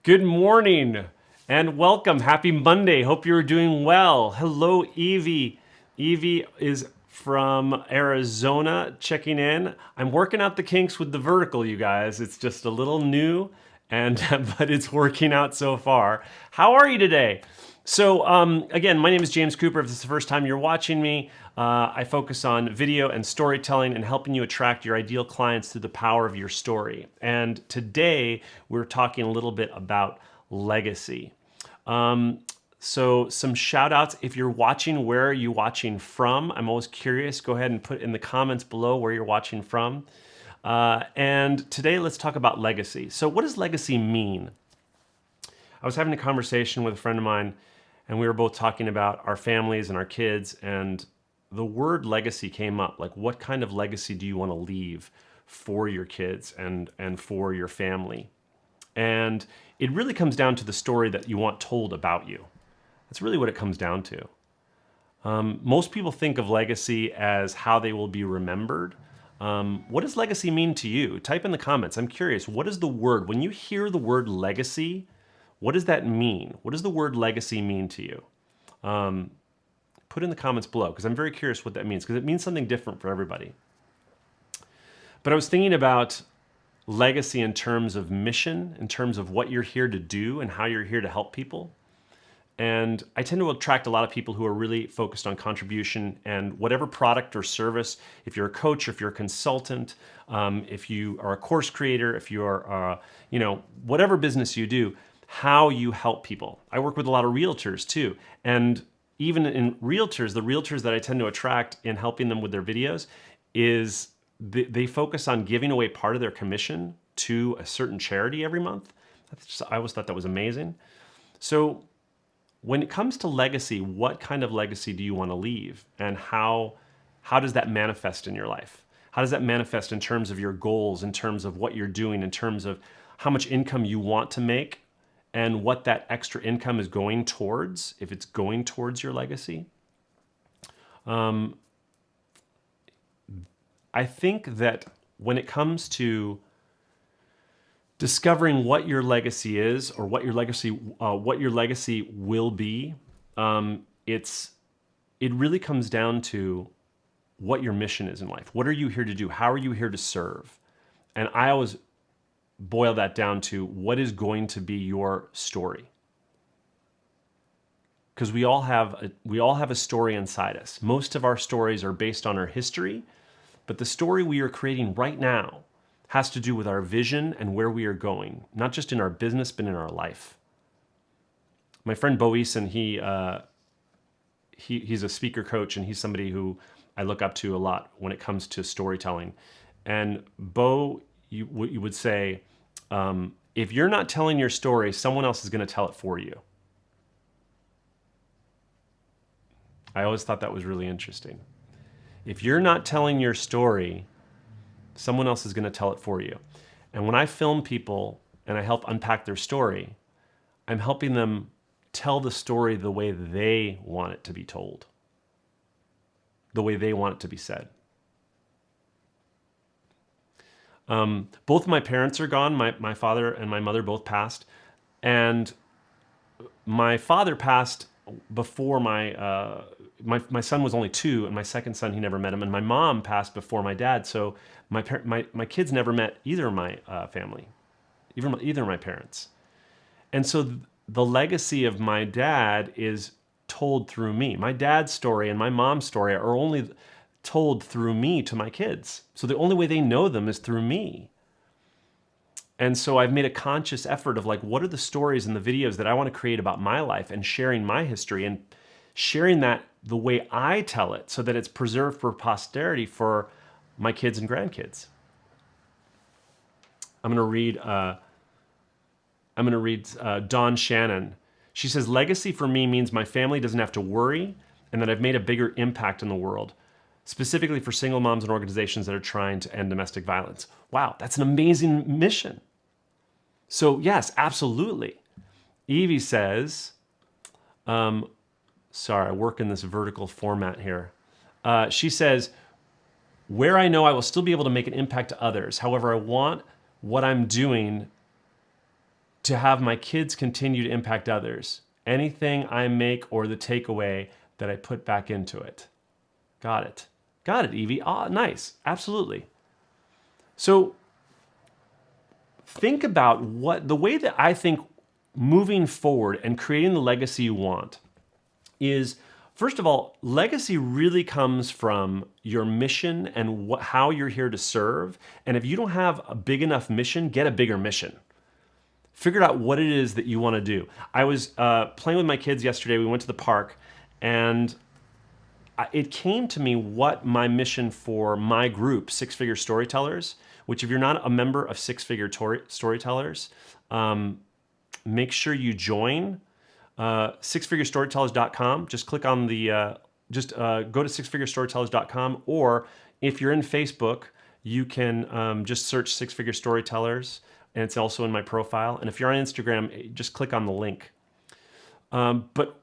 Good morning and welcome. Happy Monday. Hope you're doing well. Hello, Evie. Evie is from Arizona checking in. I'm working out the kinks with the vertical, you guys. It's just a little new, and but it's working out so far. How are you today? So again, my name is James Cooper. If this is the first time you're watching me, I focus on video and storytelling and helping you attract your ideal clients through the power of your story. And today we're talking a little bit about legacy. So some shout outs. If you're watching, where are you watching from? I'm always curious. Go ahead and put in the comments below where you're watching from. And today let's talk about legacy. So what does legacy mean? I was having a conversation with a friend of mine, and we were both talking about our families and our kids, and the word legacy came up. Like, what kind of legacy do you want to leave for your kids and for your family? And it really comes down to the story that you want told about you. That's really what it comes down to. Most people think of legacy as how they will be remembered. What does legacy mean to you? Type in the comments. I'm curious. What is the word? When you hear the word legacy, what does that mean? What does the word legacy mean to you? Put in the comments below, because I'm very curious what that means, because it means something different for everybody. But I was thinking about legacy in terms of mission, in terms of what you're here to do and how you're here to help people. And I tend to attract a lot of people who are really focused on contribution and whatever product or service. If you're a coach, if you're a consultant, if you are a course creator, if you are, whatever business you do, how you help people. I work with a lot of realtors too. And even in realtors, the realtors that I tend to attract in helping them with their videos is they focus on giving away part of their commission to a certain charity every month. I always thought that was amazing. So when it comes to legacy, what kind of legacy do you want to leave? And how does that manifest in your life? How does that manifest in terms of your goals, in terms of what you're doing, in terms of how much income you want to make, and what that extra income is going towards, if it's going towards your legacy? I think that when it comes to discovering what your legacy is, or what your legacy will be, it really comes down to what your mission is in life. What are you here to do? How are you here to serve? And I always boil that down to what is going to be your story. Because we all have a story inside us. Most of our stories are based on our history, but the story we are creating right now has to do with our vision and where we are going, not just in our business, but in our life. My friend Bo Eason, he's a speaker coach, and he's somebody who I look up to a lot when it comes to storytelling. And Bo, you would say, if you're not telling your story, someone else is going to tell it for you. I always thought that was really interesting. If you're not telling your story, someone else is going to tell it for you. And when I film people and I help unpack their story, I'm helping them tell the story the way they want it to be told, the way they want it to be said. Both my parents are gone. My father and my mother both passed. And my father passed before my son was only 2, and my second son, he never met him. And my mom passed before my dad. So my kids never met either of my family, either of my parents. And so the legacy of my dad is told through me. My dad's story and my mom's story are only told through me to my kids. So the only way they know them is through me. And so I've made a conscious effort of like, what are the stories and the videos that I want to create about my life, and sharing my history and sharing that the way I tell it, so that it's preserved for posterity for my kids and grandkids. I'm going to read Dawn Shannon. She says, legacy for me means my family doesn't have to worry and that I've made a bigger impact in the world, specifically for single moms and organizations that are trying to end domestic violence. Wow, that's an amazing mission. So yes, absolutely. Evie says, sorry, I work in this vertical format here. She says, where I know I will still be able to make an impact to others. However, I want what I'm doing to have my kids continue to impact others. Anything I make or the takeaway that I put back into it. Got it. Got it, Evie. Ah, nice. Absolutely. So think about the way that I think moving forward and creating the legacy you want is, first of all, legacy really comes from your mission and how you're here to serve. And if you don't have a big enough mission, get a bigger mission. Figure out what it is that you want to do. I was playing with my kids yesterday. We went to the park, and it came to me what my mission for my group, Six Figure Storytellers, which if you're not a member of Six Figure Storytellers, make sure you join. sixfigurestorytellers.com. Just click on the, go to sixfigurestorytellers.com, or if you're in Facebook, you can just search Six Figure Storytellers, and it's also in my profile. And if you're on Instagram, just click on the link. But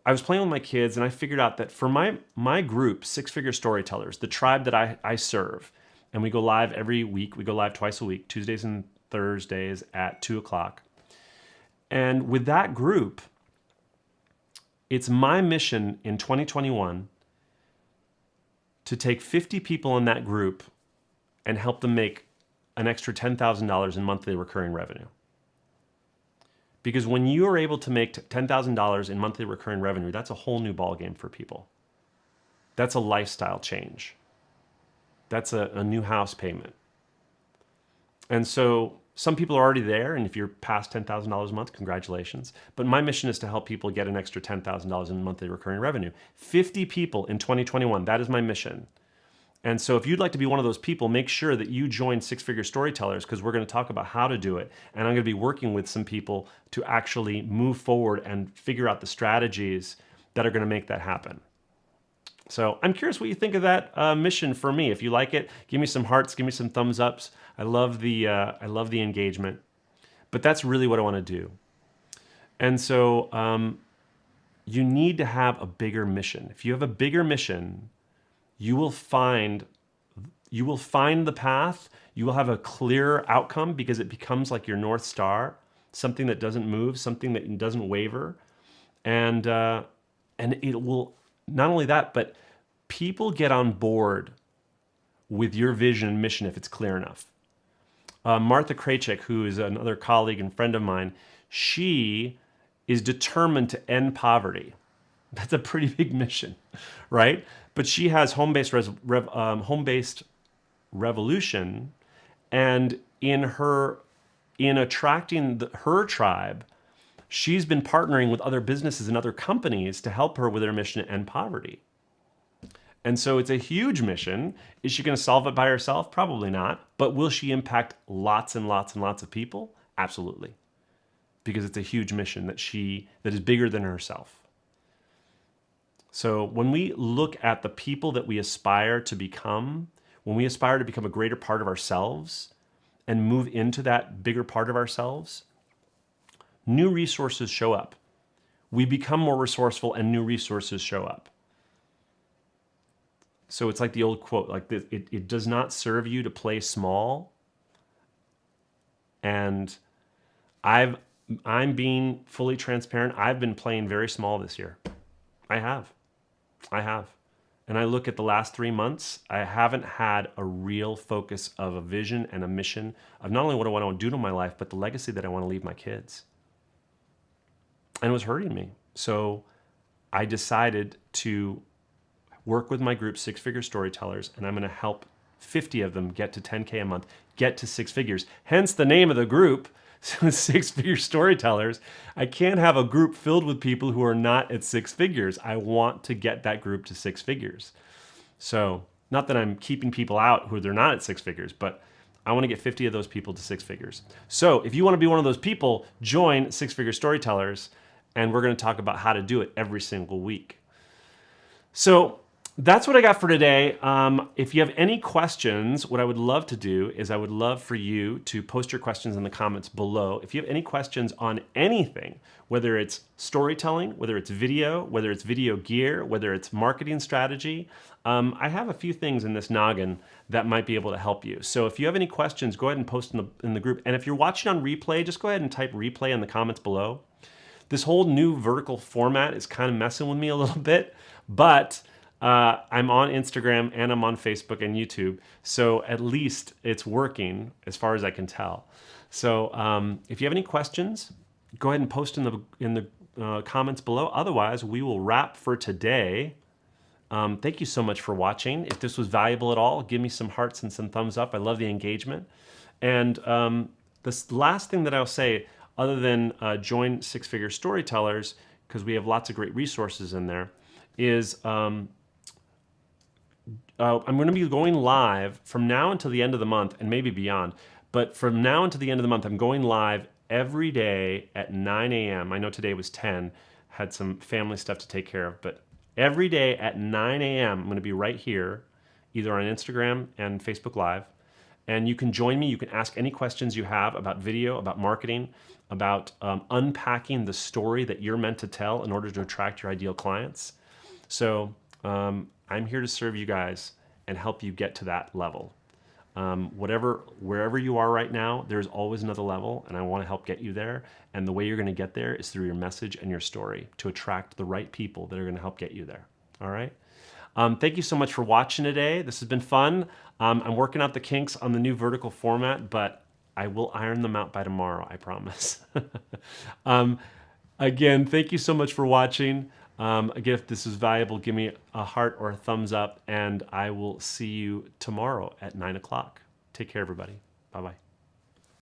I was playing with my kids, and I figured out that for my group, Six Figure Storytellers, the tribe that I serve, and we go live every week. We go live twice a week, Tuesdays and Thursdays at 2:00. And with that group, it's my mission in 2021 to take 50 people in that group and help them make an extra $10,000 in monthly recurring revenue. Because when you are able to make $10,000 in monthly recurring revenue, that's a whole new ballgame for people. That's a lifestyle change. That's a new house payment. And so some people are already there, and if you're past $10,000 a month, congratulations. But my mission is to help people get an extra $10,000 in monthly recurring revenue. 50 people in 2021, that is my mission. And so if you'd like to be one of those people, make sure that you join Six Figure Storytellers, because we're going to talk about how to do it. And I'm going to be working with some people to actually move forward and figure out the strategies that are going to make that happen. So I'm curious what you think of that mission for me. If you like it, give me some hearts, give me some thumbs ups. I love the engagement. But that's really what I want to do. And so you need to have a bigger mission. If you have a bigger mission, you will find the path. You will have a clear outcome, because it becomes like your North Star, something that doesn't move, something that doesn't waver. And it will, not only that, but people get on board with your vision and mission if it's clear enough. Martha Krachik, who is another colleague and friend of mine, she is determined to end poverty. That's a pretty big mission, right? But she has home-based revolution, and in attracting her tribe, she's been partnering with other businesses and other companies to help her with her mission to end poverty. And so it's a huge mission. Is she going to solve it by herself? Probably not. But will she impact lots and lots and lots of people? Absolutely. Because it's a huge mission that is bigger than herself. So when we look at the people that we aspire to become, when we aspire to become a greater part of ourselves and move into that bigger part of ourselves, new resources show up. We become more resourceful, and new resources show up. So it's like the old quote, like it does not serve you to play small. And I'm being fully transparent. I've been playing very small this year. I have. And I look at the last 3 months, I haven't had a real focus of a vision and a mission of not only what I want to do to my life, but the legacy that I want to leave my kids. And it was hurting me. So I decided to work with my group, Six Figure Storytellers, and I'm going to help 50 of them get to 10K a month, get to six figures. Hence the name of the group, Six Figure Storytellers. I can't have a group filled with people who are not at six figures. I want to get that group to six figures. So not that I'm keeping people out who they're not at six figures, but I want to get 50 of those people to six figures. So if you want to be one of those people, join Six Figure Storytellers, and we're going to talk about how to do it every single week. So that's what I got for today. If you have any questions, what I would love to do is I would love for you to post your questions in the comments below. If you have any questions on anything, whether it's storytelling, whether it's video gear, whether it's marketing strategy, I have a few things in this noggin that might be able to help you. So if you have any questions, go ahead and post in the group. And if you're watching on replay, just go ahead and type replay in the comments below. This whole new vertical format is kind of messing with me a little bit, but I'm on Instagram and I'm on Facebook and YouTube, so at least it's working as far as I can tell. So if you have any questions, go ahead and post in the comments below. Otherwise, we will wrap for today. Thank you so much for watching. If this was valuable at all, give me some hearts and some thumbs up. I love the engagement. And this last thing that I'll say, other than join Six Figure Storytellers, because we have lots of great resources in there, is I'm going to be going live from now until the end of the month and maybe beyond. But from now until the end of the month, I'm going live every day at 9 a.m. I know today was 10, had some family stuff to take care of, but every day at 9 a.m. I'm going to be right here, either on Instagram and Facebook Live. And you can join me. You can ask any questions you have about video, about marketing, about unpacking the story that you're meant to tell in order to attract your ideal clients. So I'm here to serve you guys and help you get to that level. Wherever you are right now, there's always another level, and I want to help get you there. And the way you're going to get there is through your message and your story to attract the right people that are going to help get you there. All right. Thank you so much for watching today. This has been fun. I'm working out the kinks on the new vertical format, but I will iron them out by tomorrow, I promise. Again, thank you so much for watching. Again, if this is valuable, give me a heart or a thumbs up, and I will see you tomorrow at 9 o'clock. Take care, everybody. Bye-bye.